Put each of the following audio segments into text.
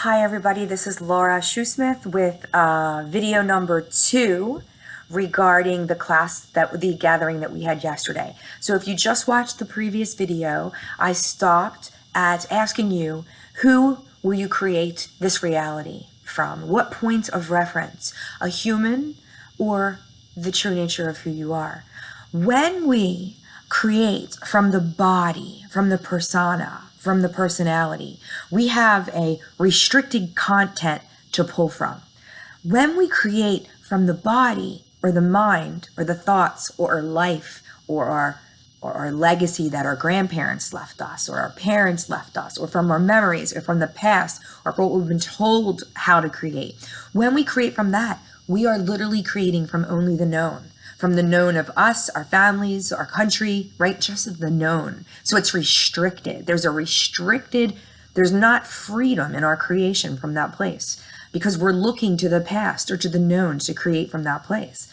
Hi everybody, this is Laura Shoosmith with video number 2 regarding the gathering that we had yesterday. So if you just watched the previous video, I stopped at asking you, who will you create this reality from? What point of reference? A human or the true nature of who you are? When we create from the body, from the persona, from the personality, we have a restricted content to pull from. When we create from the body or the mind or the thoughts or our life or our legacy that our grandparents left us or our parents left us, or from our memories or from the past or from what we've been told how to create, when we create from that, we are literally creating from only the known. From the known of us, our families, our country, right? Just the known. So it's restricted. There's not freedom in our creation from that place because we're looking to the past or to the known to create from that place.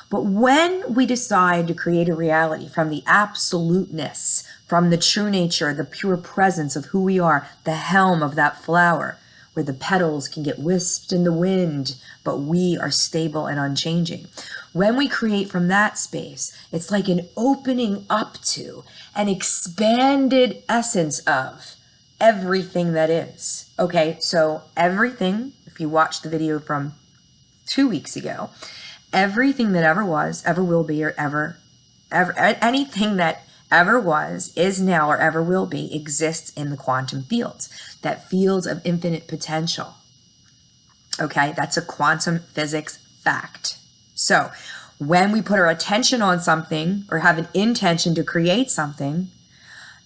But when we decide to create a reality from the absoluteness, from the true nature, the pure presence of who we are, the helm of that flower, where the petals can get whisked in the wind, but we are stable and unchanging. When we create from that space, it's like an opening up to an expanded essence of everything that is. Okay, so everything, if you watched the video from 2 weeks ago, everything that ever was, ever will be, or ever anything that ever was, is now, or ever will be, exists in the quantum fields, that fields of infinite potential. Okay, that's a quantum physics fact. So when we put our attention on something or have an intention to create something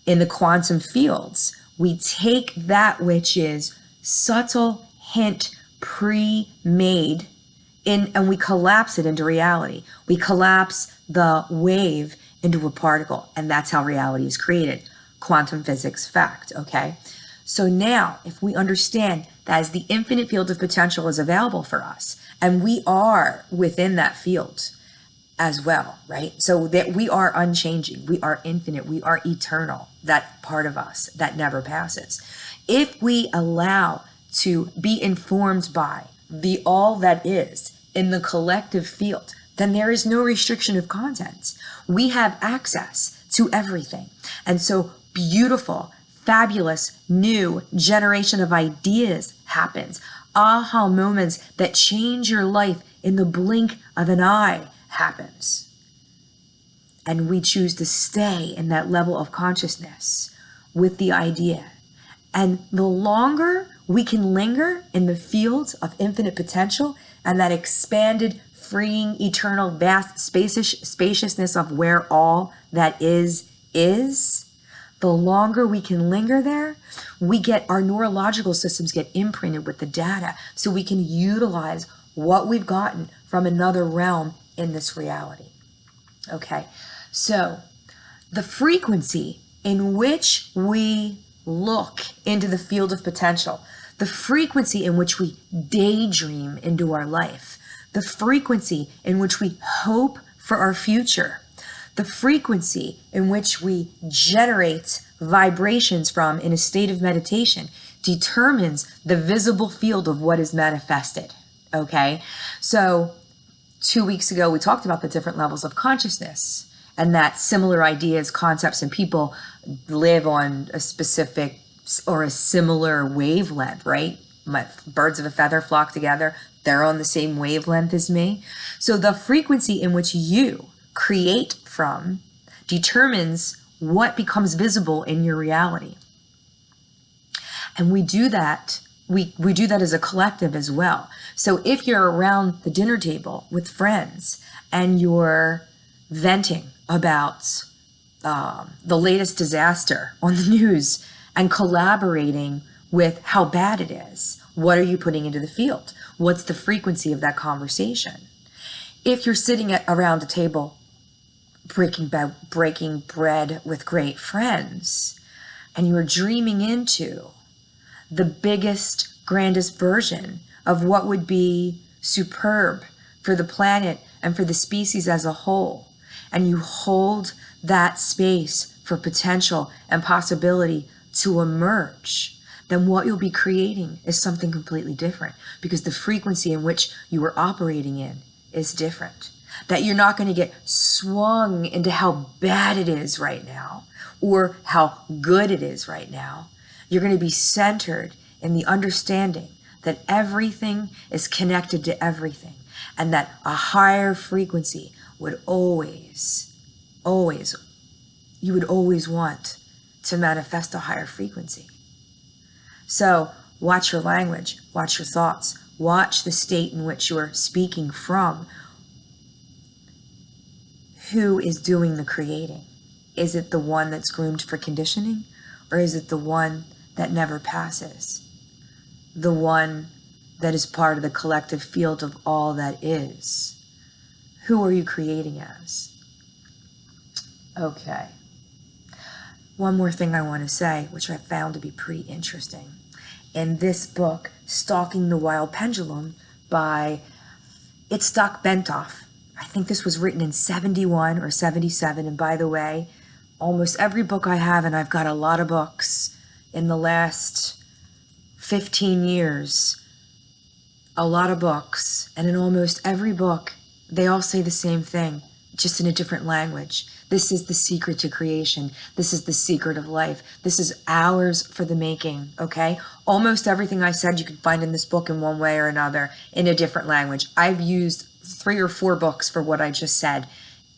in the quantum fields, we take that which is subtle, hint, pre-made, and we collapse it into reality. We collapse the wave into a particle, and that's how reality is created. Quantum physics fact, okay? So now, if we understand that as the infinite field of potential is available for us, and we are within that field as well, right? So that we are unchanging, we are infinite, we are eternal, that part of us that never passes. If we allow to be informed by the all that is in the collective field, then there is no restriction of content. We have access to everything. And so beautiful, fabulous, new generation of ideas happens. Aha moments that change your life in the blink of an eye happens. And we choose to stay in that level of consciousness with the idea. And the longer we can linger in the fields of infinite potential and that expanded, freeing, eternal, vast spaciousness of where all that is, the longer we can linger there, our neurological systems get imprinted with the data so we can utilize what we've gotten from another realm in this reality. Okay, so the frequency in which we look into the field of potential, the frequency in which we daydream into our life, the frequency in which we hope for our future, the frequency in which we generate vibrations from in a state of meditation determines the visible field of what is manifested. Okay, so 2 weeks ago we talked about the different levels of consciousness and that similar ideas, concepts, and people live on a specific or a similar wavelength, right? Birds of a feather flock together. They're on the same wavelength as me. So the frequency in which you create from determines what becomes visible in your reality. And we do that, we do that as a collective as well. So if you're around the dinner table with friends and you're venting about the latest disaster on the news and collaborating with how bad it is, what are you putting into the field? What's the frequency of that conversation? If you're sitting around a table breaking bread with great friends and you are dreaming into the biggest, grandest version of what would be superb for the planet and for the species as a whole, and you hold that space for potential and possibility to emerge, then what you'll be creating is something completely different, because the frequency in which you are operating in is different. That you're not going to get swung into how bad it is right now or how good it is right now. You're going to be centered in the understanding that everything is connected to everything, and that a higher frequency would always, you would always want to manifest a higher frequency. So watch your language, watch your thoughts, watch the state in which you are speaking from. Who is doing the creating? Is it the one that's groomed for conditioning, or is it the one that never passes? The one that is part of the collective field of all that is? Who are you creating as? Okay. One more thing I want to say, which I found to be pretty interesting. In this book, Stalking the Wild Pendulum by Itzhak Bentov, I think this was written in 71 or 77. And by the way, almost every book I have, and I've got a lot of books in the last 15 years, a lot of books, and in almost every book, they all say the same thing, just in a different language. This is the secret to creation. This is the secret of life. This is ours for the making, okay? Almost everything I said you can find in this book in one way or another in a different language. I've used 3 or 4 books for what I just said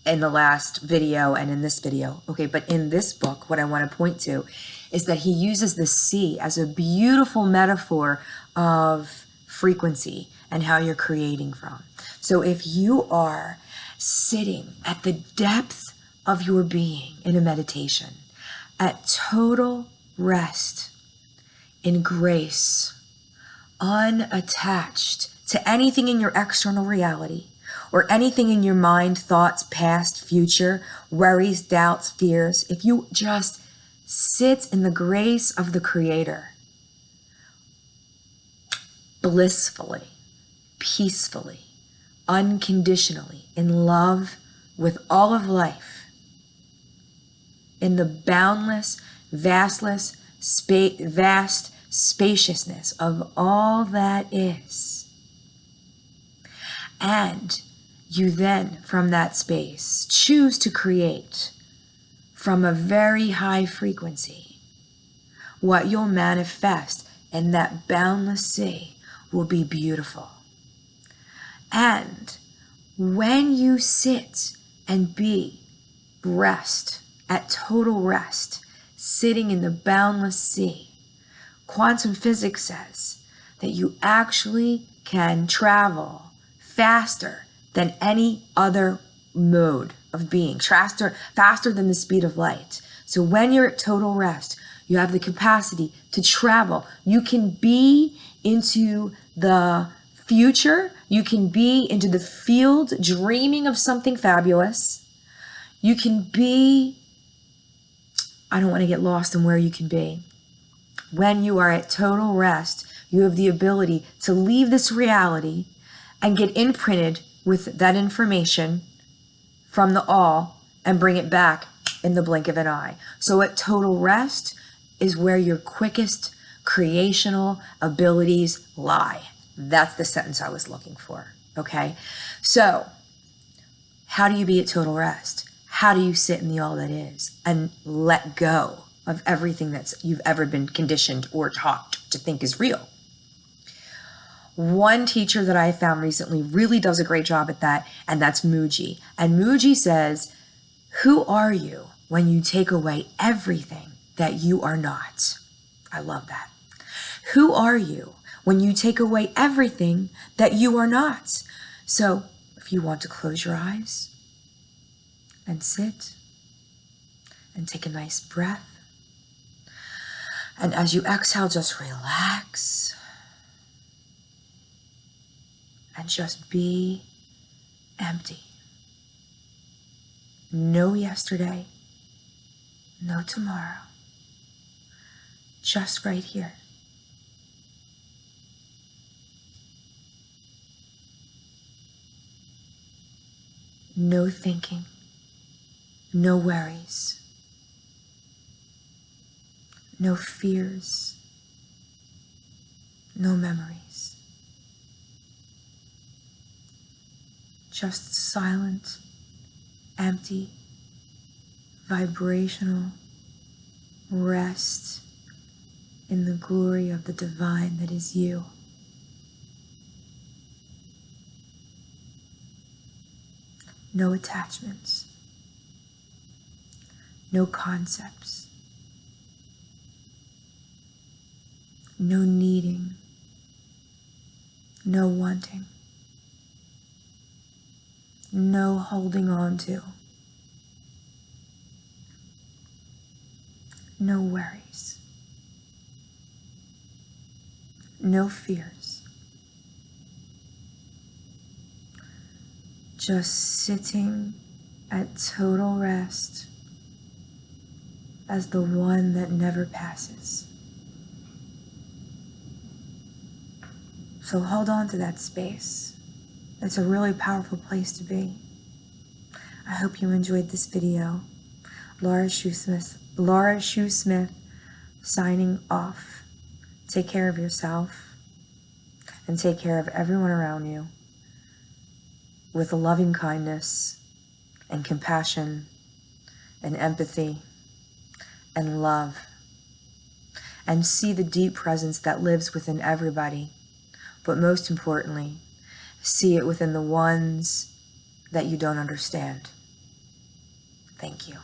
in the last video and in this video, okay? But in this book, what I want to point to is that he uses the sea as a beautiful metaphor of frequency and how you're creating from. So if you are sitting at the depth of your being in a meditation, at total rest, in grace, unattached to anything in your external reality or anything in your mind, thoughts, past, future, worries, doubts, fears, if you just sit in the grace of the Creator, blissfully, peacefully, unconditionally, in love with all of life, in the boundless, vast spaciousness of all that is. And you then, from that space, choose to create from a very high frequency. What you'll manifest in that boundless sea will be beautiful. And when you sit and rest, at total rest, sitting in the boundless sea, quantum physics says that you actually can travel faster than any other mode of being, faster than the speed of light. So when you're at total rest, you have the capacity to travel. You can be into the future. You can be into the field dreaming of something fabulous. You can be, I don't want to get lost in where you can be. When you are at total rest, you have the ability to leave this reality and get imprinted with that information from the all and bring it back in the blink of an eye. So at total rest is where your quickest creational abilities lie. That's the sentence I was looking for, okay? So how do you be at total rest? How do you sit in the all that is and let go of everything that you've ever been conditioned or taught to think is real? One teacher that I found recently really does a great job at that, and that's Muji. And Muji says, who are you when you take away everything that you are not? I love that. Who are you when you take away everything that you are not? So if you want to close your eyes and sit and take a nice breath, and as you exhale, just relax and just be empty. No yesterday, no tomorrow, just right here. No thinking, no worries, no fears, no memories. Just silent, empty, vibrational rest in the glory of the divine that is you. No attachments, no concepts, no needing, no wanting, no holding on to, no worries, no fears, just sitting at total rest as the one that never passes. So hold on to that space. It's a really powerful place to be. I hope you enjoyed this video. Laura Shoosmith signing off. Take care of yourself and take care of everyone around you with loving kindness and compassion and empathy and love. And see the deep presence that lives within everybody. But most importantly, see it within the ones that you don't understand. Thank you.